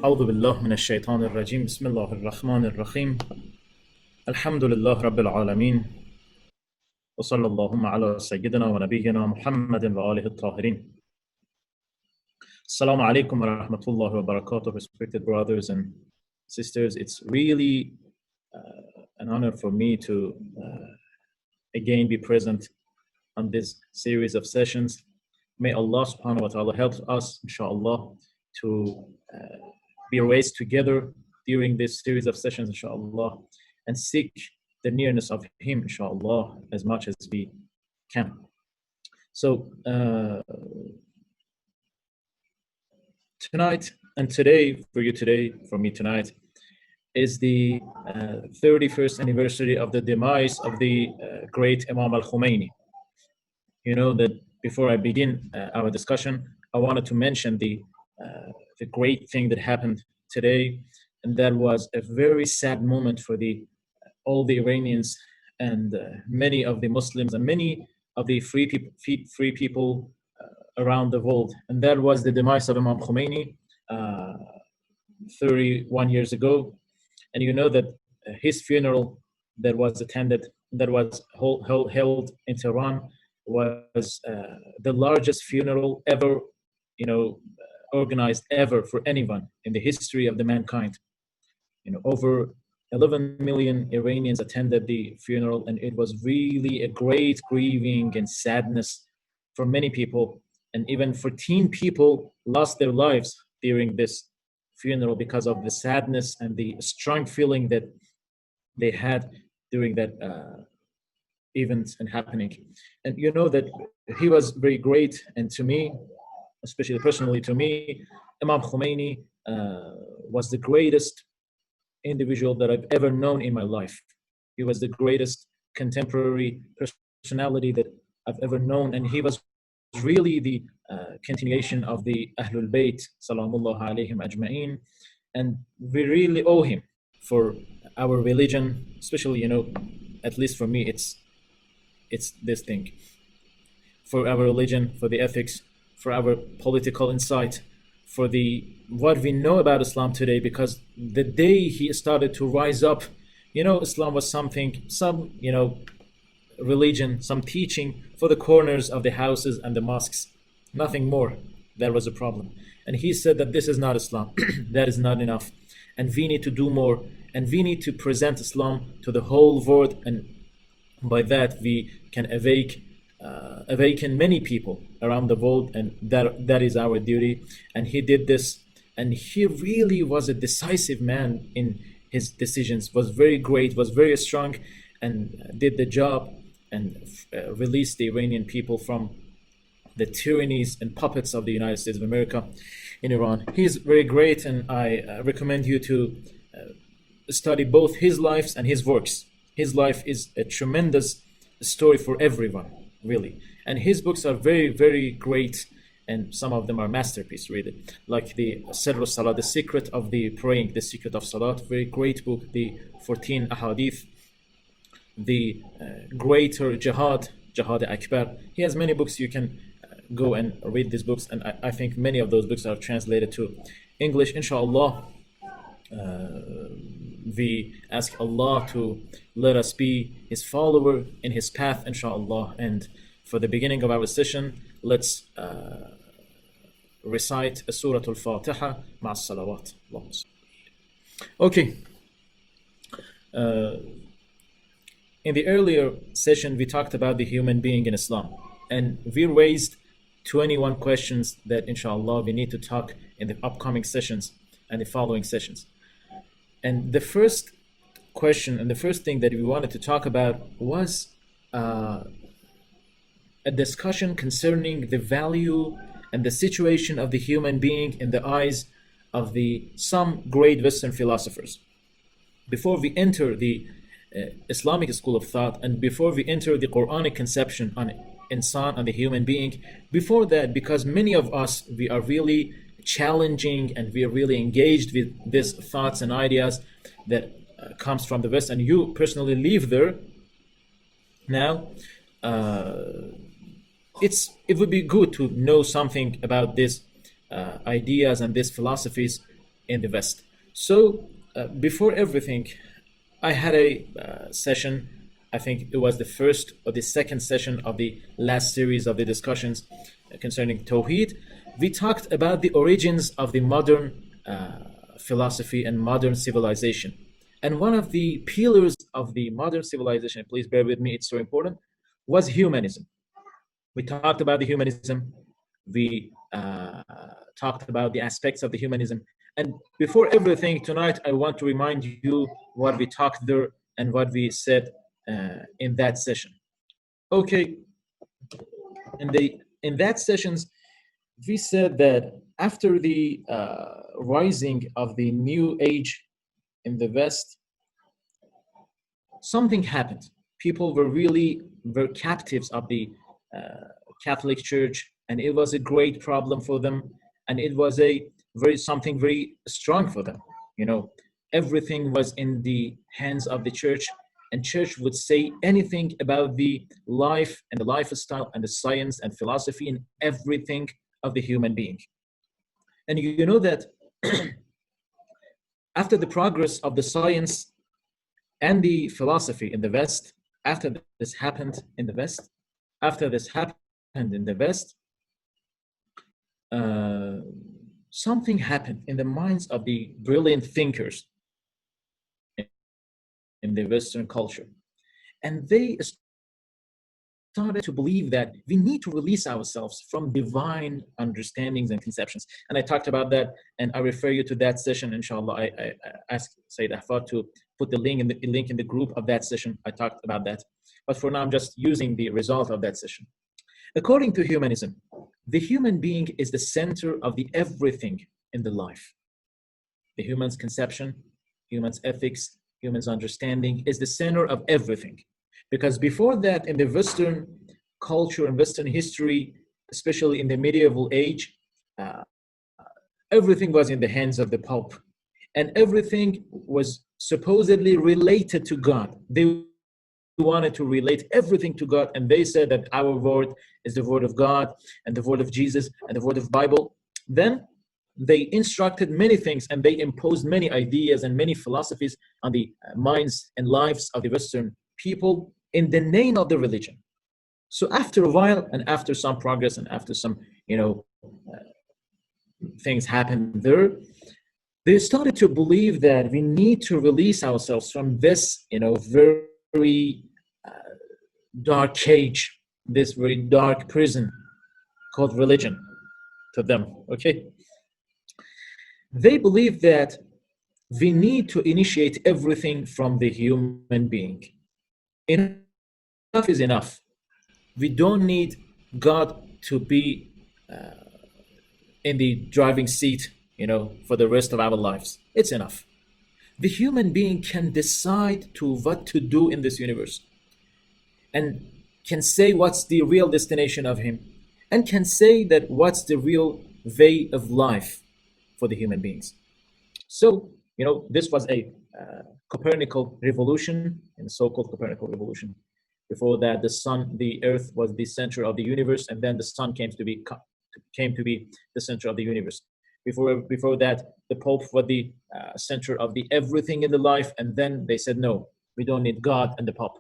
أعوذ بالله من الشيطان الرجيم بسم الله الرحمن الرحيم الحمد لله رب العالمين وصلى اللهم على سيدنا ونبينا محمد وآله الطاهرين. Assalamu alaikum wa rahmatullahi wa barakatuh, respected brothers and sisters. It's really an honor for me to again be present on this series of sessions. May Allah subhanahu wa ta'ala help us, inshallah, to be raised together during this series of sessions, inshallah, and seek the nearness of Him, inshallah, as much as we can. So, tonight and today, for you today, for me tonight, is the 31st anniversary of the demise of the great Imam al-Khomeini. You know that before I begin our discussion, I wanted to mention the great thing that happened today, and that was a very sad moment for all the Iranians and many of the Muslims and many of the free people around the world, and that was the demise of Imam Khomeini 31 years ago. And you know that his funeral that was held in Tehran was the largest funeral ever, organized ever for anyone in the history of the mankind. Over 11 million Iranians attended the funeral, and it was really a great grieving and sadness for many people. And even 14 people lost their lives during this funeral because of the sadness and the strong feeling that they had during that event and happening. And you know that he was very great, and to me, especially personally to me, Imam Khomeini was the greatest individual that I've ever known in my life. He was the greatest contemporary personality that I've ever known, and he was really the continuation of the Ahlul Bayt, salamullah alayhim ajma'in, and we really owe him for our religion, especially, at least for me, it's this thing. For our religion, for the ethics, for our political insight, for what we know about Islam today, because the day he started to rise up, Islam was some religion, some teaching for the corners of the houses and the mosques, nothing more. That was a problem. And he said that this is not Islam, that is not enough, and we need to do more, and we need to present Islam to the whole world, and by that we can awaken many people around the world, and that is our duty. And he did this, and he really was a decisive man in his decisions, was very great, was very strong, and did the job, and released the Iranian people from the tyrannies and puppets of the United States of America in Iran. He's very great, and I recommend you to study both his life and his works. His life is a tremendous story for everyone, really. And his books are very, very great, and some of them are masterpieces, really. Like the Sirr Salat, The Secret of the Praying, The Secret of Salat, very great book. The 14 Ahadith, the Greater Jihad, Jihad Akbar. He has many books. You can go and read these books, and I think many of those books are translated to English. Inshallah, we ask Allah to let us be His follower in His path, inshallah. And for the beginning of our session, let's recite a Surah Al-Fatiha ma'as salawat. Okay. In the earlier session, we talked about the human being in Islam, and we raised 21 questions that, inshallah, we need to talk in the upcoming sessions and the following sessions. And the first question and the first thing that we wanted to talk about was a discussion concerning the value and the situation of the human being in the eyes of some great Western philosophers. Before we enter the Islamic school of thought, and before we enter the Quranic conception on insan, on the human being, before that, because many of us, we are really challenging and we are really engaged with these thoughts and ideas that comes from the West, and you personally live there now, it would be good to know something about these ideas and these philosophies in the West. So before everything, I had a session. I think it was the first or the second session of the last series of the discussions concerning Tawheed. We talked about the origins of the modern philosophy and modern civilization. And one of the pillars of the modern civilization, please bear with me, it's so important, was humanism. We talked about the humanism. We talked about the aspects of the humanism. And before everything, tonight, I want to remind you what we talked there and what we said in that session. Okay, in that sessions, we said that after the rising of the new age in the West, something happened. People were captives of the Catholic Church, and it was a great problem for them, and it was something very strong for them. You know, everything was in the hands of the church, and church would say anything about the life and the lifestyle and the science and philosophy and everything of the human being. And you know that after the progress of the science and the philosophy in the West, after this happened in the West, something happened in the minds of the brilliant thinkers in the Western culture. And they started to believe that we need to release ourselves from divine understandings and conceptions. And I talked about that, and I refer you to that session, inshallah. I asked Sayyid to put the link in the group of that session. I talked about that. But for now, I'm just using the result of that session. According to humanism, the human being is the center of the everything in the life. The human's conception, human's ethics, human's understanding is the center of everything. Because before that, in the Western culture and Western history, especially in the medieval age, everything was in the hands of the Pope. And everything was supposedly related to God. They wanted to relate everything to God, and they said that our word is the word of God and the word of Jesus and the word of Bible. Then they instructed many things, and they imposed many ideas and many philosophies on the minds and lives of the Western people in the name of the religion. So after a while, and after some progress, and after some things happened there, they started to believe that we need to release ourselves from this very dark cage, this very dark prison called religion to them. Okay, they believe that we need to initiate everything from the human being. Enough is enough. We don't need God to be in the driving seat, for the rest of our lives. It's enough. The human being can decide what to do in this universe, and can say what's the real destination of him, and can say that what's the real way of life for the human beings. So, this was a Copernican revolution, and so-called Copernican revolution. Before that, the earth was the center of the universe, and then the sun came to be the center of the universe. Before that, the Pope was the center of the everything in the life, and then they said, no, we don't need God and the Pope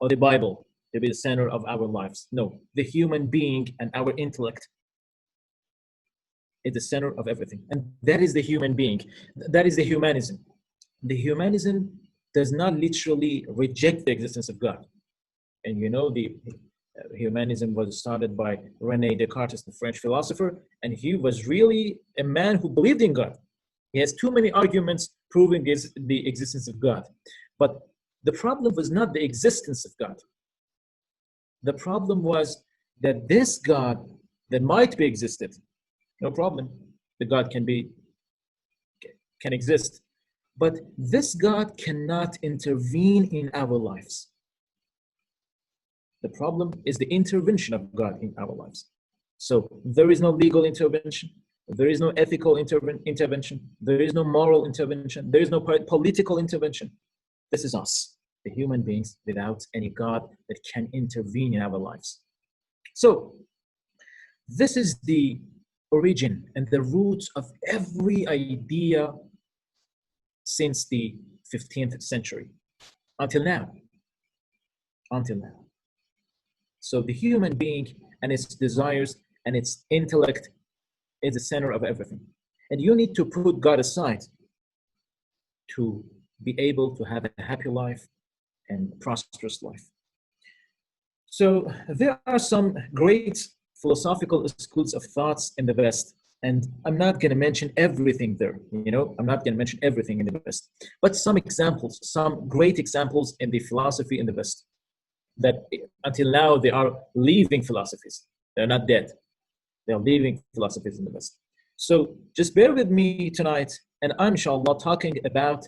or the Bible to be the center of our lives. No, the human being and our intellect is the center of everything. And that is the human being. That is the humanism. The humanism does not literally reject the existence of God. And the humanism was started by René Descartes, the French philosopher, and he was really a man who believed in God. He has too many arguments proving the existence of God. But the problem was not the existence of God. The problem was that this God that might be existed, no problem, the God can exist, but this God cannot intervene in our lives. The problem is the intervention of God in our lives. So there is no legal intervention, there is no ethical intervention, there is no moral intervention, there is no political intervention. This is us, the human beings, without any God that can intervene in our lives. So this is the origin and the roots of every idea since the 15th century until now. Until now. So the human being and its desires and its intellect is the center of everything. And you need to put God aside to be able to have a happy life and prosperous life. So there are some great philosophical schools of thoughts in the West, and I'm not going to mention everything there. I'm not going to mention everything in the West, but some examples, some great examples in the philosophy in the West that until now they are leaving philosophies. They're not dead. They're leaving philosophies in the West. So just bear with me tonight, and I'm inshallah talking about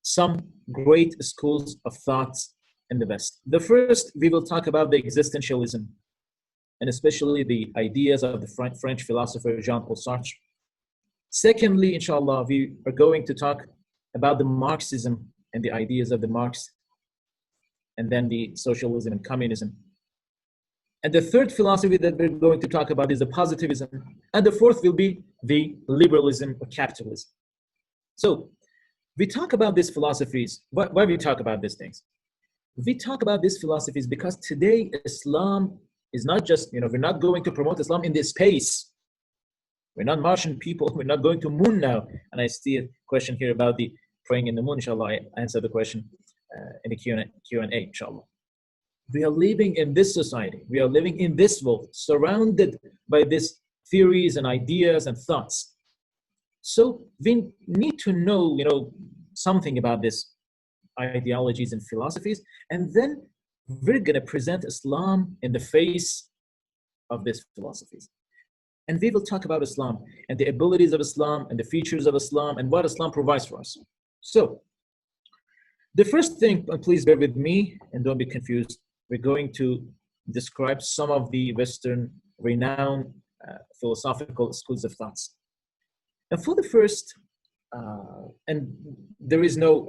some great schools of thoughts in the West. The first, we will talk about the existentialism, and especially the ideas of the French philosopher Jean-Paul Sartre. Secondly, inshallah, we are going to talk about the Marxism and the ideas of the Marx, and then the socialism and communism. And the third philosophy that we're going to talk about is the positivism. And the fourth will be the liberalism or capitalism. So we talk about these philosophies. Why we talk about these things? We talk about these philosophies because today Islam is not just, we're not going to promote Islam in this space. We're not Martian people. We're not going to moon now. And I see a question here about the praying in the moon. Inshallah, I answer the question in the Q&A, inshallah. We are living in this society. We are living in this world, surrounded by these theories and ideas and thoughts. So we need to know, something about this ideologies and philosophies, and then we're going to present Islam in the face of these philosophies. And we will talk about Islam and the abilities of Islam and the features of Islam and what Islam provides for us. So the first thing, please bear with me and don't be confused. We're going to describe some of the Western renowned philosophical schools of thoughts. And for the first, and there is no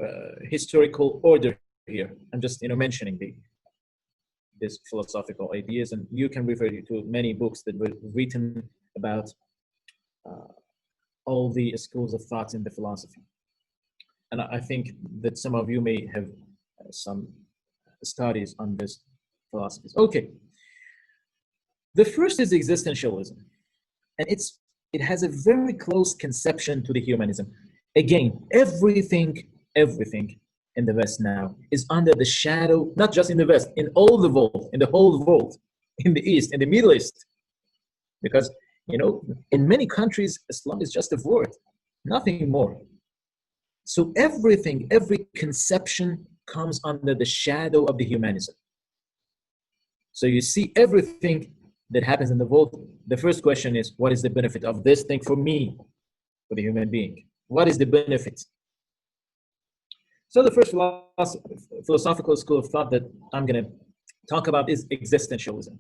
historical order here. I'm just mentioning these philosophical ideas, and you can refer to many books that were written about all the schools of thoughts in the philosophy. And I think that some of you may have some studies on this philosophies. Okay. The first is existentialism. And it has a very close conception to the humanism. Again, everything in the West now is under the shadow, not just in the West, in all the world, in the whole world, in the East, in the Middle East. Because, in many countries, Islam is just a word, nothing more. So everything, every conception comes under the shadow of the humanism. So you see everything that happens in the world, the first question is, what is the benefit of this thing for me, for the human being? What is the benefit? So the first philosophical school of thought that I'm going to talk about is existentialism.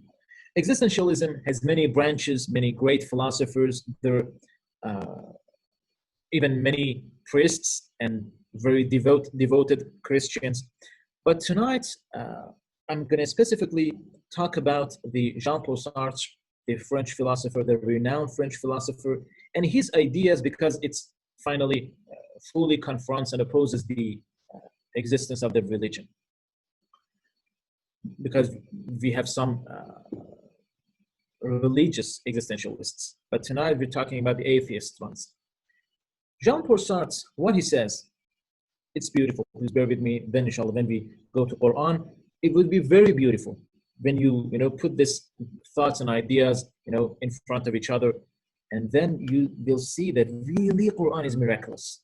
Existentialism has many branches, many great philosophers. There are even many priests and very devoted Christians. But tonight, I'm going to specifically talk about the Jean-Paul Sartre, the French philosopher, the renowned French philosopher, and his ideas, because it's finally fully confronts and opposes the existence of the religion. Because we have some religious existentialists, but tonight we're talking about the atheist ones. Jean-Paul Sartre, what he says, it's beautiful. Please bear with me. Then inshallah, when we go to Qur'an, it will be very beautiful when you put these thoughts and ideas in front of each other, and then you will see that really Qur'an is miraculous.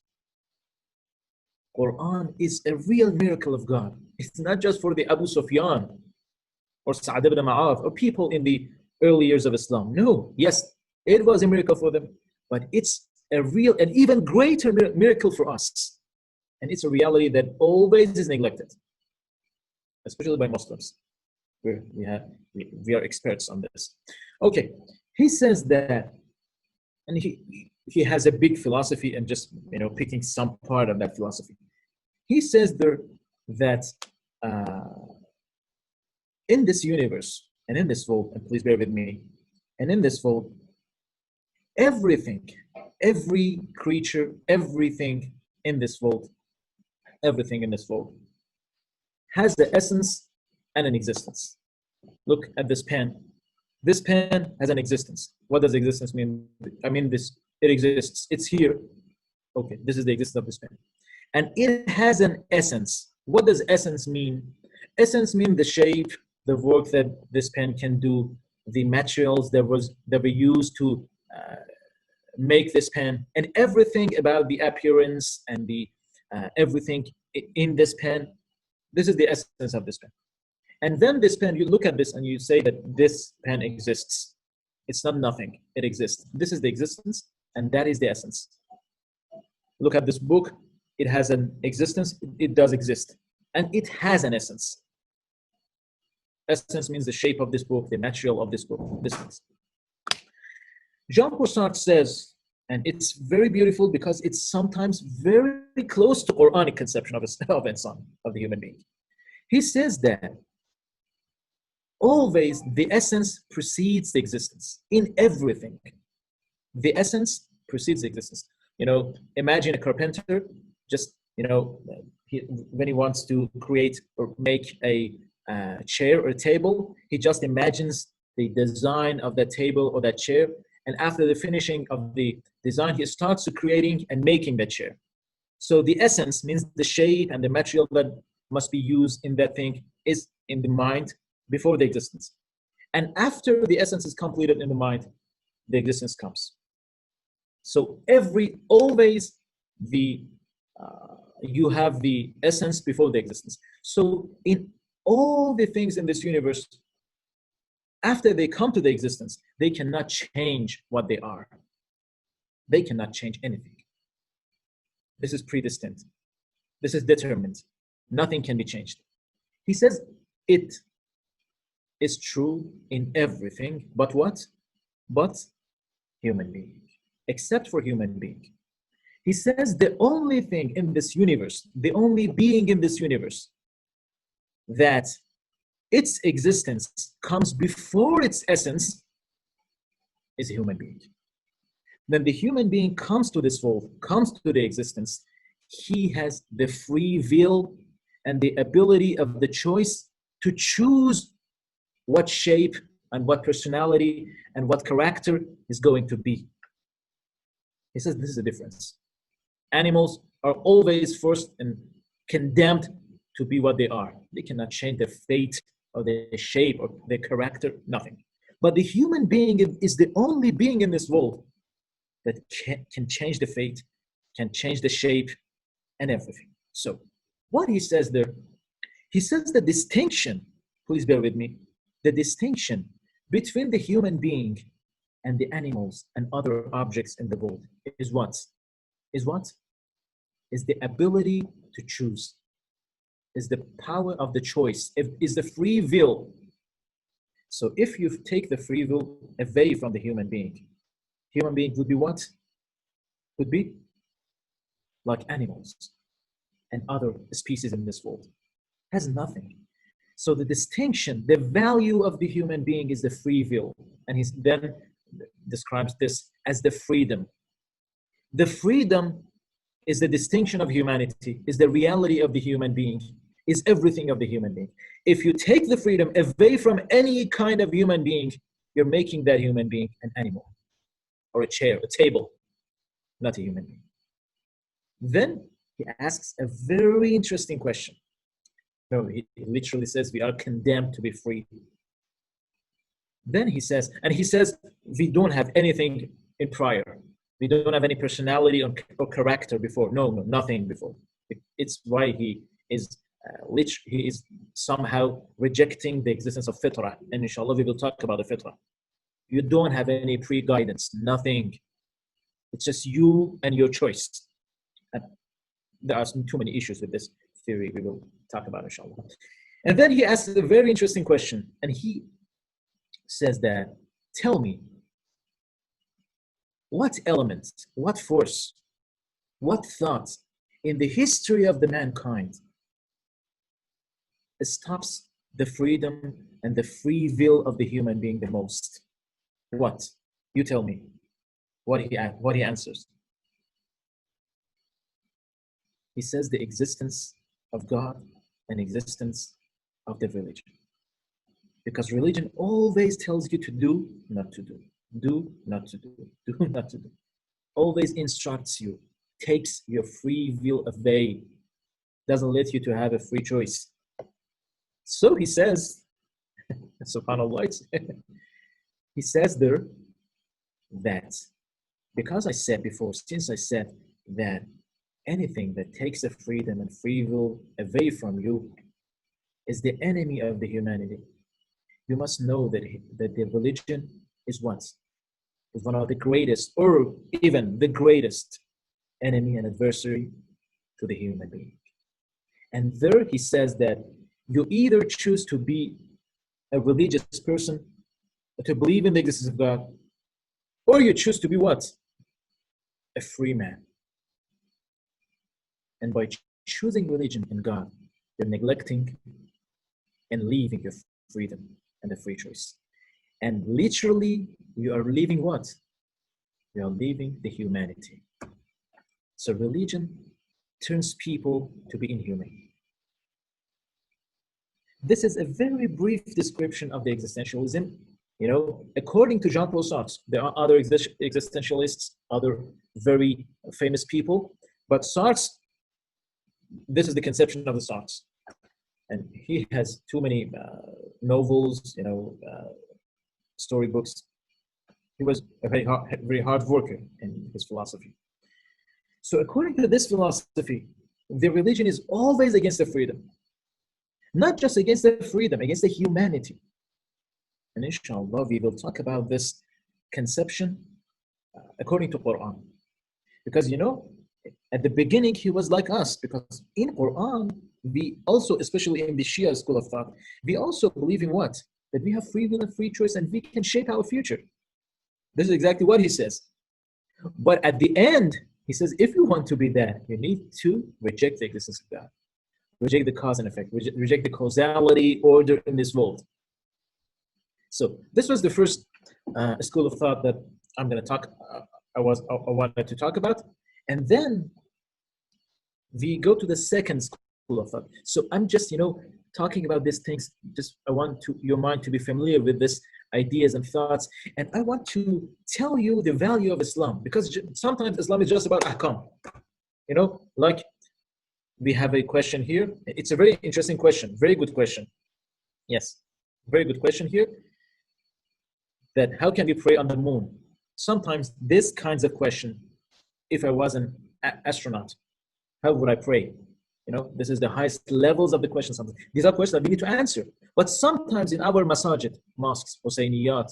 Qur'an is a real miracle of God. It's not just for the Abu Sufyan or Sa'd ibn Mu'adh or people in the early years of Islam. No, yes, it was a miracle for them, but it's a real and even greater miracle for us. And it's a reality that always is neglected, especially by Muslims. We are experts on this. Okay, he says that, and he has a big philosophy, and just picking some part of that philosophy. He says there that in this universe and in this world, and please bear with me, and in this world, Everything, every creature, everything in this world has the essence and an existence. Look at this pen. This pen has an existence. What does existence mean? I mean, it exists. It's here. Okay, this is the existence of this pen. And it has an essence. What does essence mean? Essence means the shape, the work that this pen can do, the materials that were used to make this pen, and everything about the appearance and the everything in this pen. This is the essence of this pen. And then this pen, you look at this and you say that this pen exists. It's not nothing. It exists. This is the existence, and that is the essence. Look at this book. It has an existence. It does exist. And it has an essence. Essence means the shape of this book, the material of this book, this things. Jean-Paul Sartre says, and it's very beautiful because it's sometimes very close to Quranic conception of insan, of the human being. He says that always the essence precedes the existence in everything. The essence precedes the existence. You know, imagine a carpenter, just, you know, when he wants to create or make a chair or a table, he just imagines the design of that table or that chair. And after the finishing of the design, he starts to creating and making that chair. So the essence means the shape and the material that must be used in that thing is in the mind before the existence. And after the essence is completed in the mind, the existence comes. So always you have the essence before the existence. So in all the things in this universe, after they come to the existence, they cannot change what they are. They cannot change anything. This is predestined. This is determined. Nothing can be changed. He says it is true in everything, but what? But human being, except for human being. He says the only thing in this universe, the only being in this universe, that its existence comes before its essence is a human being. When the human being comes to this world, comes to the existence, he has the free will and the ability of the choice to choose what shape and what personality and what character is going to be. He says this is the difference. Animals are always forced and condemned to be what they are. They cannot change their fate or their shape or their character, nothing. But the human being is the only being in this world that can change the fate, can change the shape and everything. So what he says there, he says the distinction, please bear with me, the distinction between the human being and the animals and other objects in the world is what? Is what? Is the ability to choose, is the power of the choice, is the free will. So if you take the free will away from the human being would be what? Would be like animals and other species in this world. Has nothing. So the distinction, the value of the human being is the free will. And he then describes this as the freedom. The freedom is the distinction of humanity, is the reality of the human being, is everything of the human being. If you take the freedom away from any kind of human being, you're making that human being an animal or a chair, a table, not a human being. Then he asks a very interesting question. No, he literally says we are condemned to be free. Then he says, we don't have anything in prior. We don't have any personality or character before. No, nothing before. It's why he is somehow rejecting the existence of fitrah. And inshallah, we will talk about the fitrah. You don't have any pre-guidance, nothing. It's just you and your choice. And there are too many issues with this theory we will talk about, inshallah. And then he asks a very interesting question. And he says that, tell me, what element, what force, what thought in the history of the mankind stops the freedom and the free will of the human being the most? What? You tell me. what he answers. He says the existence of God and existence of the religion. Because religion always tells you to do, not to do, not to do, not to do. Always instructs you, takes your free will away, doesn't let you to have a free choice. So he says, subhanAllah, he says there that because I said before, since I said that anything that takes the freedom and free will away from you is the enemy of the humanity, you must know that the religion is what? Is one of the greatest, or even the greatest enemy and adversary to the human being. And there he says that you either choose to be a religious person, to believe in the existence of God, or you choose to be what? A free man. And by choosing religion and God, you're neglecting and leaving your freedom and the free choice. And literally, you are leaving what? You are leaving the humanity. So religion turns people to be inhuman. This is a very brief description of the existentialism. You know, according to Jean-Paul Sartre, there are other existentialists, other very famous people, but Sartre, this is the conception of the Sartre. And he has too many novels, you know, storybooks. He was a very hard worker in his philosophy. So according to this philosophy, the religion is always against the freedom. Not just against the freedom, against the humanity. And inshallah, we will talk about this conception according to Qur'an. Because, you know, at the beginning, he was like us. Because in Qur'an, we also, especially in the Shia school of thought, we also believe in what? That we have free will and free choice and we can shape our future. This is exactly what he says. But at the end, he says, if you want to be that, you need to reject the existence of God. Reject the cause and effect, reject the causality order in this world. So this was the first school of thought that I'm going to talk. I wanted to talk about, and then we go to the second school of thought. So I'm just, you know, talking about these things. Just I want your mind to be familiar with these ideas and thoughts, and I want to tell you the value of Islam, because sometimes Islam is just about ahkam. You know, like. We have a question here. It's a very interesting question. Very good question. Yes, very good question here. That how can we pray on the moon? Sometimes this kinds of question, if I was an astronaut, how would I pray? You know, this is the highest levels of the question. Sometimes these are questions that we need to answer. But sometimes in our masajid, mosques, husayniyat,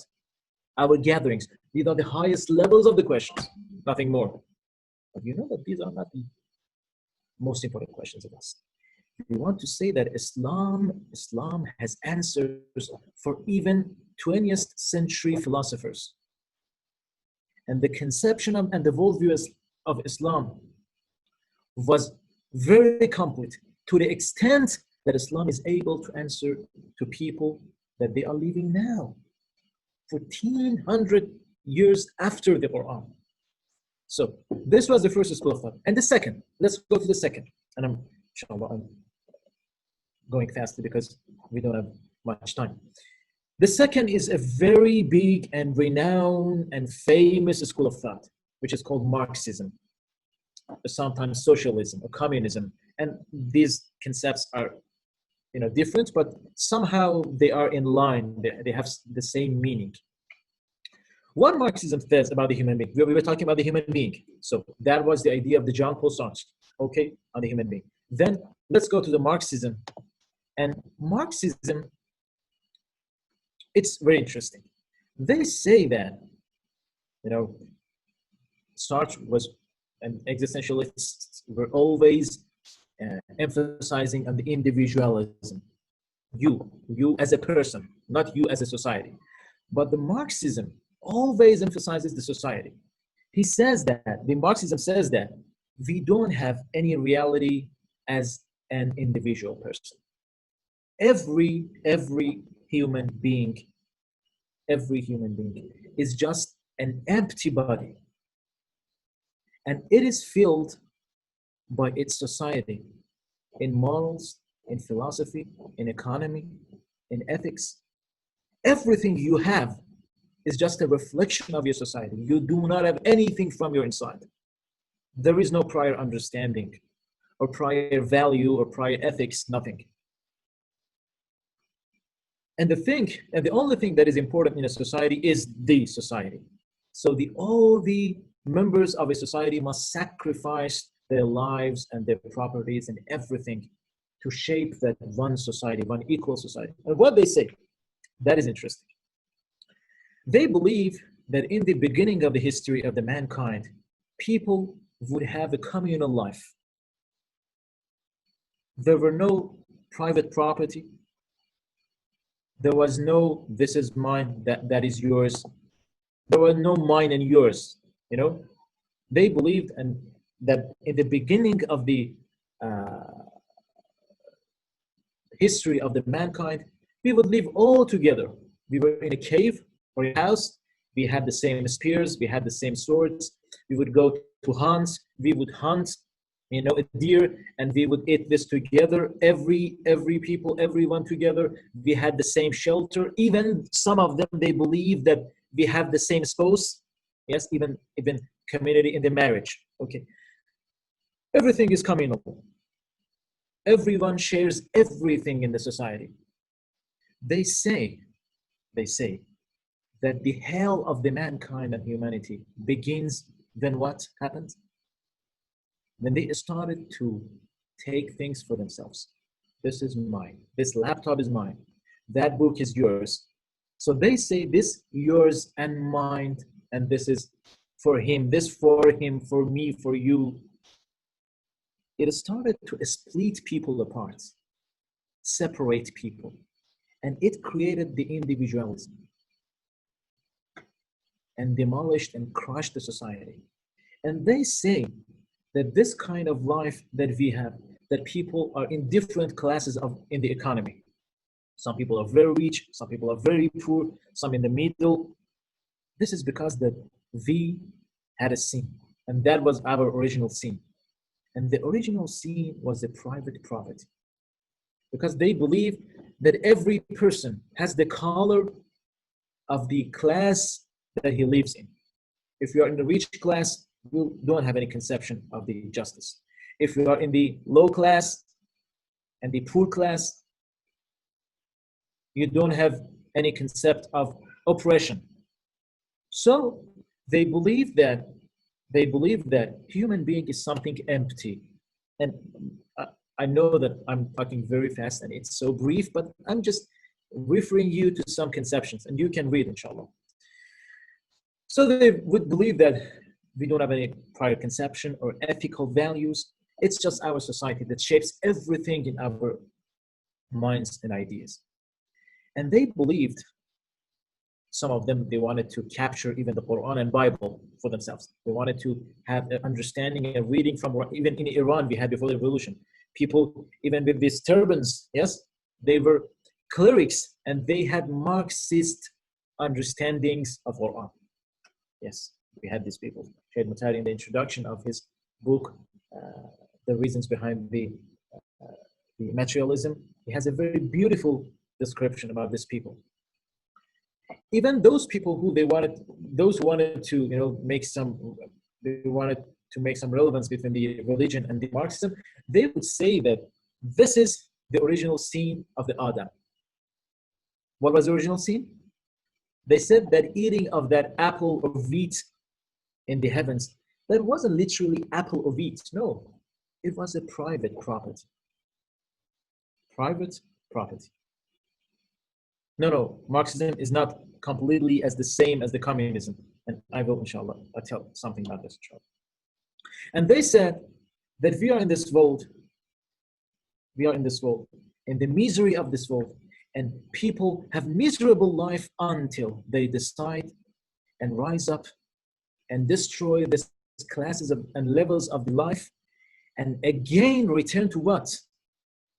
our gatherings, these are the highest levels of the questions, nothing more. But you know that these are not the most important questions of us. We want to say that Islam has answers for even 20th century philosophers. And the conception of, and the worldview of Islam was very complete to the extent that Islam is able to answer to people that they are living now, 1400 years after the Qur'an. So this was the first school of thought. And the second, let's go to the second. And I'm going faster because we don't have much time. The second is a very big and renowned and famous school of thought, which is called Marxism, sometimes socialism or communism. And these concepts are, you know, different, but somehow they are in line. They have the same meaning. What Marxism says about the human being, we were talking about the human being. So that was the idea of the Jean-Paul Sartre, okay, on the human being. Then let's go to the Marxism. And Marxism, it's very interesting. They say that, you know, Sartre was, and existentialists were always emphasizing on the individualism. You as a person, not you as a society. But the Marxism always emphasizes the society. He says that, the Marxism says that we don't have any reality as an individual person. Every human being is just an empty body. And it is filled by its society in morals, in philosophy, in economy, in ethics. Everything you have is just a reflection of your society. You do not have anything from your inside. There is no prior understanding or prior value or prior ethics, nothing. And the only thing that is important in a society is the society. So all the members of a society must sacrifice their lives and their properties and everything to shape that one society, one equal society. And what they say, that is interesting. They believe that in the beginning of the history of the mankind, people would have a communal life. There were no private property. There was no, this is mine, that is yours. There was no mine and yours, you know. They believed and that in the beginning of the history of the mankind, we would live all together. We were in a cave or a house. We had the same spears. We had the same swords. We would go to hunt. We would hunt, you know, a deer, and we would eat this together. Every people, everyone together. We had the same shelter. Even some of them, they believe that we have the same spouse. Yes, even community in the marriage. Okay, everything is communal. Everyone shares everything in the society. They say that the hell of the mankind and humanity begins when what happened? When they started to take things for themselves. This is mine. This laptop is mine. That book is yours. So they say this yours and mine, and this is for him, this for him, for me, for you. It started to split people apart, separate people, and it created the individualism and demolished and crushed the society. And they say that this kind of life that we have, that people are in different classes in the economy. Some people are very rich, some people are very poor, some in the middle. This is because that we had a sin, and that was our original sin. And the original sin was the private property. Because they believe that every person has the color of the class that he lives in. If you are in the rich class, you don't have any conception of the justice. If you are in the low class and the poor class, you don't have any concept of oppression. So they believe that human being is something empty. And I know that I'm talking very fast and it's so brief, but I'm just referring you to some conceptions and you can read, inshallah. So they would believe that we don't have any prior conception or ethical values. It's just our society that shapes everything in our minds and ideas. And they believed, some of them, they wanted to capture even the Qur'an and Bible for themselves. They wanted to have an understanding and reading from, even in Iran, we had before the revolution, people, even with these turbans, yes, they were clerics and they had Marxist understandings of Qur'an. Yes, we had these people. Sayyid Mutari, in the introduction of his book, The Reasons Behind the Materialism, he has a very beautiful description about these people. Even those people who wanted to, you know, make some relevance between the religion and the Marxism, they would say that this is the original sin of the Adam. What was the original sin? They said that eating of that apple or wheat in the heavens, that wasn't literally apple or wheat. No, it was a private property. Private property. No, Marxism is not completely as the same as the communism. And I will, inshallah, I'll tell something about this, inshallah. And they said that we are in this world, in the misery of this world, and people have miserable life until they decide and rise up and destroy these classes and levels of the life, and again return to what?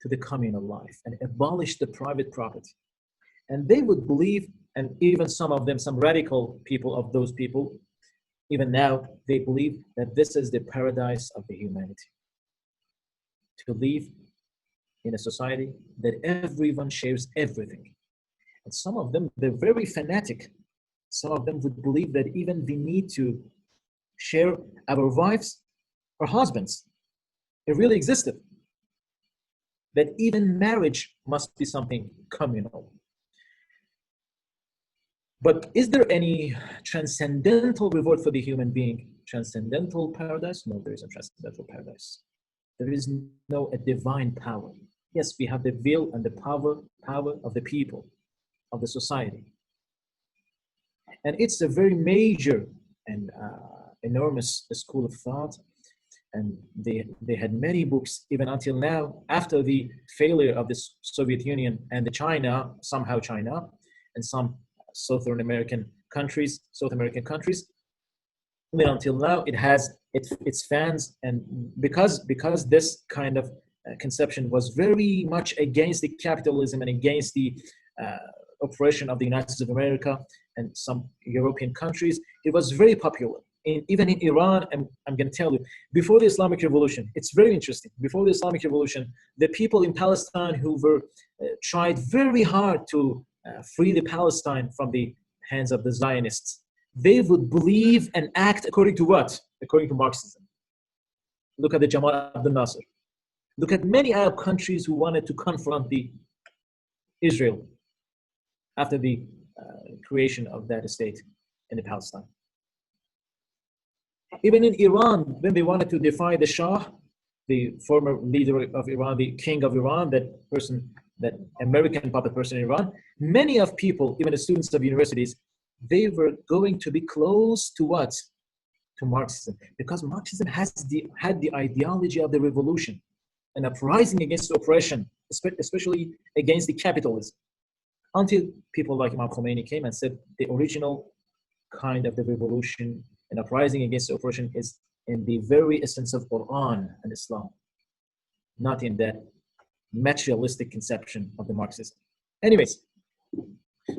To the communal life, and abolish the private property. And they would believe, and even some of them, some radical people of those people, Even now, they believe that this is the paradise of the humanity. To live in a society that everyone shares everything. And some of them, they're very fanatic. Some of them would believe that even we need to share our wives or husbands. It really existed. That even marriage must be something communal. But is there any transcendental reward for the human being? Transcendental paradise? No, there isn't transcendental paradise. There is no a divine power. Yes, we have the will and the power of the people, of the society. And it's a very major and enormous school of thought. And they had many books, even until now, after the failure of the Soviet Union and the China, and some South American countries, even until now, it has its fans. And because this kind of conception was very much against the capitalism and against the oppression of the United States of America and some European countries, it was very popular. Even in Iran, and I'm going to tell you, before the Islamic Revolution, it's very interesting. Before the Islamic Revolution, the people in Palestine who were tried very hard to free the Palestine from the hands of the Zionists, they would believe and act according to what? According to Marxism. Look at the Jamal Abdel Nasser. Look at many Arab countries who wanted to confront the Israel after the creation of that state in the Palestine. Even in Iran, when they wanted to defy the Shah, the former leader of Iran, the king of Iran, that American puppet person in Iran, many of people, even the students of universities, they were going to be close to what? To Marxism. Because Marxism had the ideology of the revolution, an uprising against oppression, especially against the capitalism. Until people like Imam Khomeini came and said the original kind of the revolution and uprising against oppression is in the very essence of Qur'an and Islam, not in that materialistic conception of the Marxism. Anyways,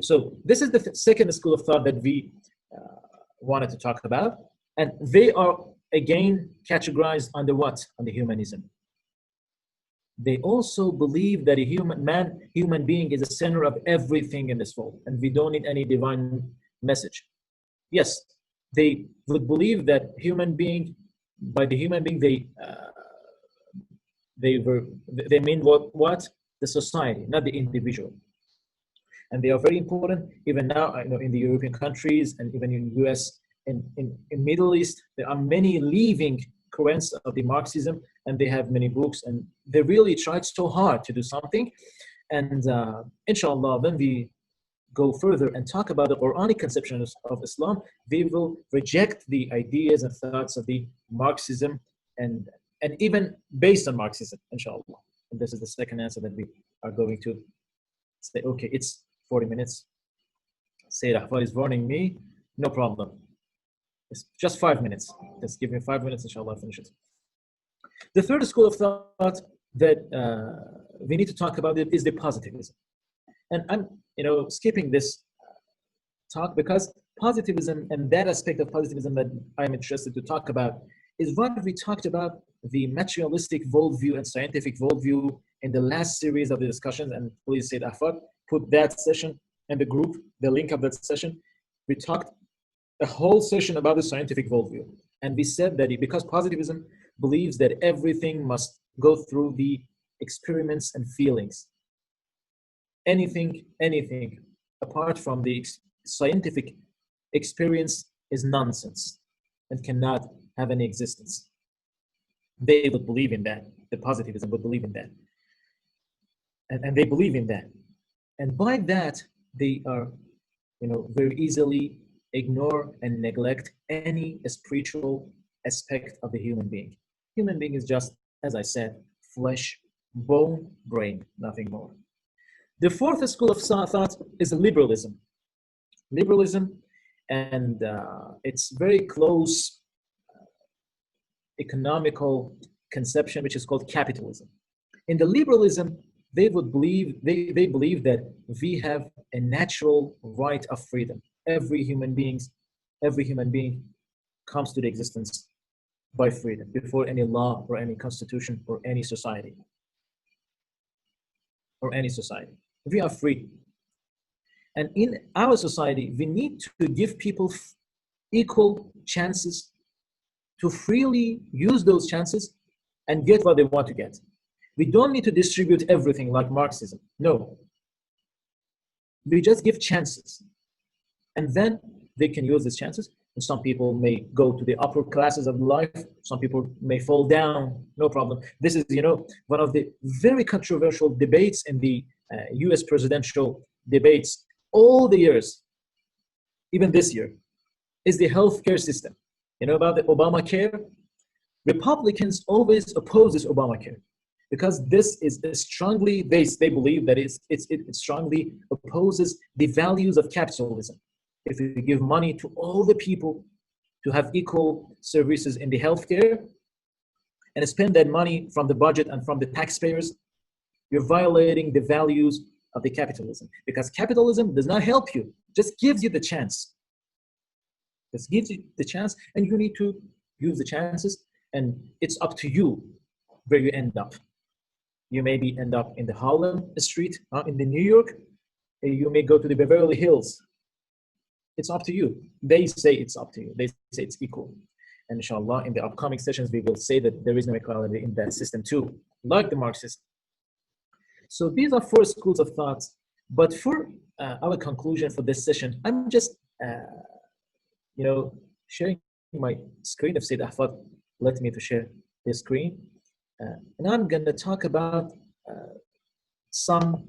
so this is the second school of thought that we wanted to talk about. And they are, again, categorized under what? Under humanism. They also believe that a human being is the center of everything in this world, and we don't need any divine message. Yes, they would believe that by the human being, they mean what? The society, not the individual. And they are very important. Even now, in the European countries and even in the US, in Middle East, there are many living currents of the Marxism, and they have many books, and they really tried so hard to do something. And inshallah, when we go further and talk about the Quranic conception of Islam, we will reject the ideas and thoughts of the Marxism and even based on Marxism, inshallah. And this is the second answer that we are going to say. Okay, it's 40 minutes. Sayyid Ahfar is warning me. No problem. It's just 5 minutes. Just give me 5 minutes, inshallah, I'll finish it. The third school of thought that we need to talk about is the positivism. And I'm skipping this talk because positivism and that aspect of positivism that I'm interested to talk about is what we talked about, the materialistic worldview and scientific worldview in the last series of the discussions. And please, Sayyid Ahfar, put that session in the group, the link of that session. We talked a whole session about the scientific worldview. And we said that because positivism believes that everything must go through the experiments and feelings. Anything apart from the scientific experience is nonsense and cannot have any existence. They would believe in that. The positivism would believe in that. And they believe in that. And by that, they are, very easily ignore and neglect any spiritual aspect of the human being. Human being is just, as I said, flesh, bone, brain, nothing more. The fourth school of thought is liberalism. Liberalism, and it's very close economical conception, which is called capitalism. In the liberalism, they believe that we have a natural right of freedom. Every human being comes to the existence by freedom, before any law or any constitution or any society. We are free. And in our society, we need to give people equal chances to freely use those chances and get what they want to get. We don't need to distribute everything like Marxism. No. We just give chances. And then they can use these chances. And some people may go to the upper classes of life. Some people may fall down. No problem. This is, one of the very controversial debates in the US presidential debates all the years, even this year, is the healthcare system. You know about the Obamacare? Republicans always oppose this Obamacare because this is strongly, they believe that it strongly opposes the values of capitalism. If you give money to all the people to have equal services in the healthcare and spend that money from the budget and from the taxpayers, you're violating the values of the capitalism, because capitalism does not help you, just gives you the chance. Just gives you the chance, and you need to use the chances, and it's up to you where you end up. You maybe end up in the Harlem Street, in the New York. You may go to the Beverly Hills. It's up to you. They say it's up to you. They say it's equal. And inshallah, in the upcoming sessions, we will say that there is no equality in that system too, like the Marxist. So these are 4 schools of thoughts. But for our conclusion for this session, I'm just, sharing my screen. If Sayyid Ahfad let me to share the screen. And I'm going to talk about some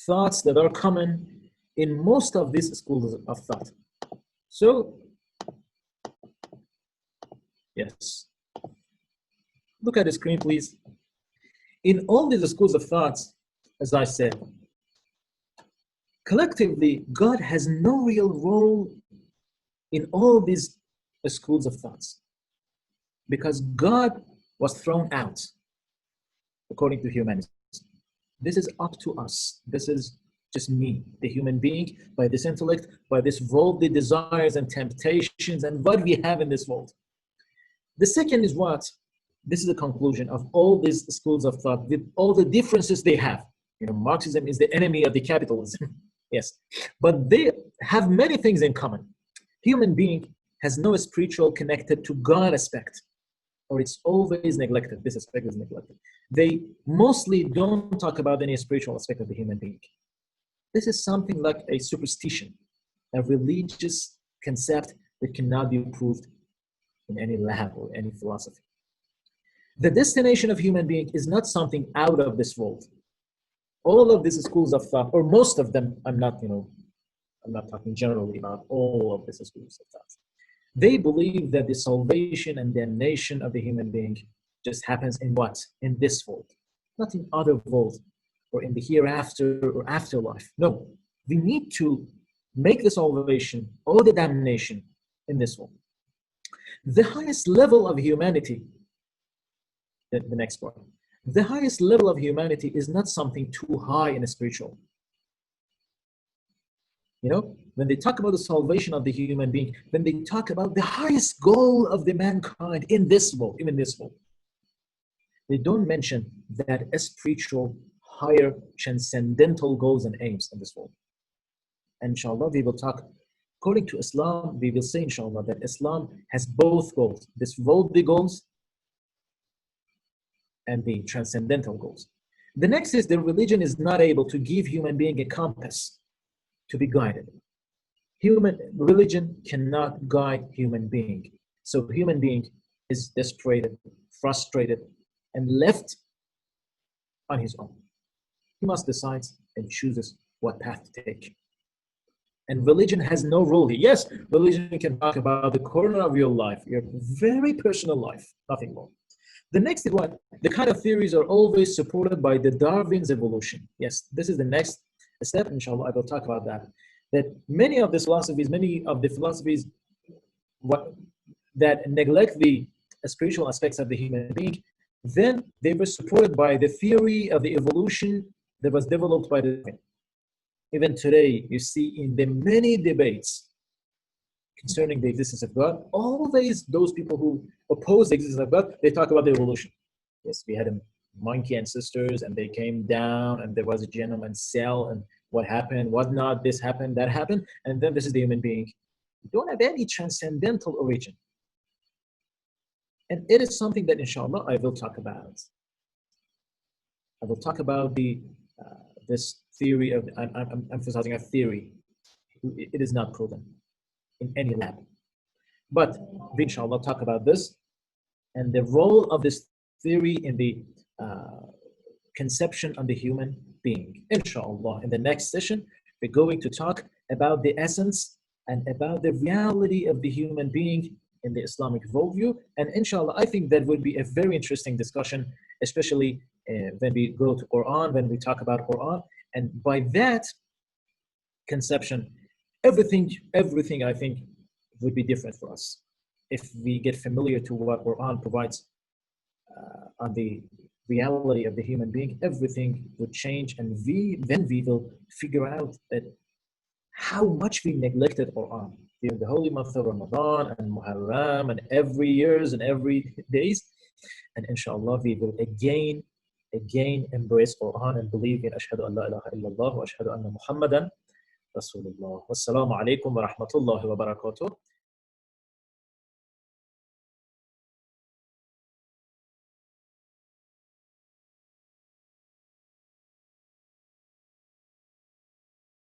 thoughts that are common in most of these schools of thought. So, yes. Look at the screen, please. In all these schools of thoughts, as I said, collectively, God has no real role in all these schools of thoughts, because God was thrown out, according to humanism. This is up to us. This is just me, the human being, by this intellect, by this worldly desires and temptations and what we have in this world. The second is what? This is the conclusion of all these schools of thought, with all the differences they have. Marxism is the enemy of the capitalism. Yes, but they have many things in common. Human being has no spiritual connected to God aspect, or it's always neglected. This aspect is neglected. They mostly don't talk about any spiritual aspect of the human being. This is something like a superstition, a religious concept that cannot be proved in any lab or any philosophy. The destination of human being is not something out of this world. All of these schools of thought, or most of them, I'm not talking generally about all of these schools of thought. They believe that the salvation and damnation of the human being just happens in what? In this world, not in other worlds, or in the hereafter or afterlife. No, we need to make the salvation or the damnation in this world. The highest level of humanity, the next part, the highest level of humanity is not something too high in a spiritual. When they talk about the salvation of the human being, when they talk about the highest goal of the mankind in this world, even this world, they don't mention that a spiritual, higher, transcendental goals and aims in this world. And inshallah, we will talk, according to Islam, we will say inshallah that Islam has both goals, this worldly goals and the transcendental goals. The next is the religion is not able to give human being a compass to be guided. Religion cannot guide human being. So human being is desperate, frustrated, and left on his own. He must decide and chooses what path to take. And religion has no role here. Yes, religion can talk about the corner of your life, your very personal life, nothing more. The next is what? The kind of theories are always supported by the Darwin's evolution. Yes, this is the next step, inshallah, I will talk about that. That many of the philosophies that neglect the spiritual aspects of the human being, then they were supported by the theory of the evolution that was developed by Darwin. Even today, you see in the many debates concerning the existence of God, always those people who oppose the existence of God, they talk about the evolution. Yes, we had a monkey ancestors and they came down and there was a gentleman cell and what happened, what not, this happened, that happened, and then this is the human being. We don't have any transcendental origin. And it is something that inshallah I will talk about. I will talk about this theory of, I'm emphasizing a theory. It is not proven in any lab. But we inshallah talk about this and the role of this theory in the conception of the human being. Inshallah, in the next session, we're going to talk about the essence and about the reality of the human being in the Islamic worldview. And inshallah, I think that would be a very interesting discussion, especially when we go to Qur'an, when we talk about Qur'an. And by that conception, everything I think would be different for us. If we get familiar to what Qur'an provides on the reality of the human being, everything would change, and then we will figure out that how much we neglected Qur'an during the holy month of Ramadan and Muharram and every years and every days. And inshallah, we will again embrace Qur'an and believe in Ashhadu an la ilaha illallah wa ashhadu anna Muhammadan Rasulullah. Wassalamu alaikum wa rahmatullahi wa barakatuh.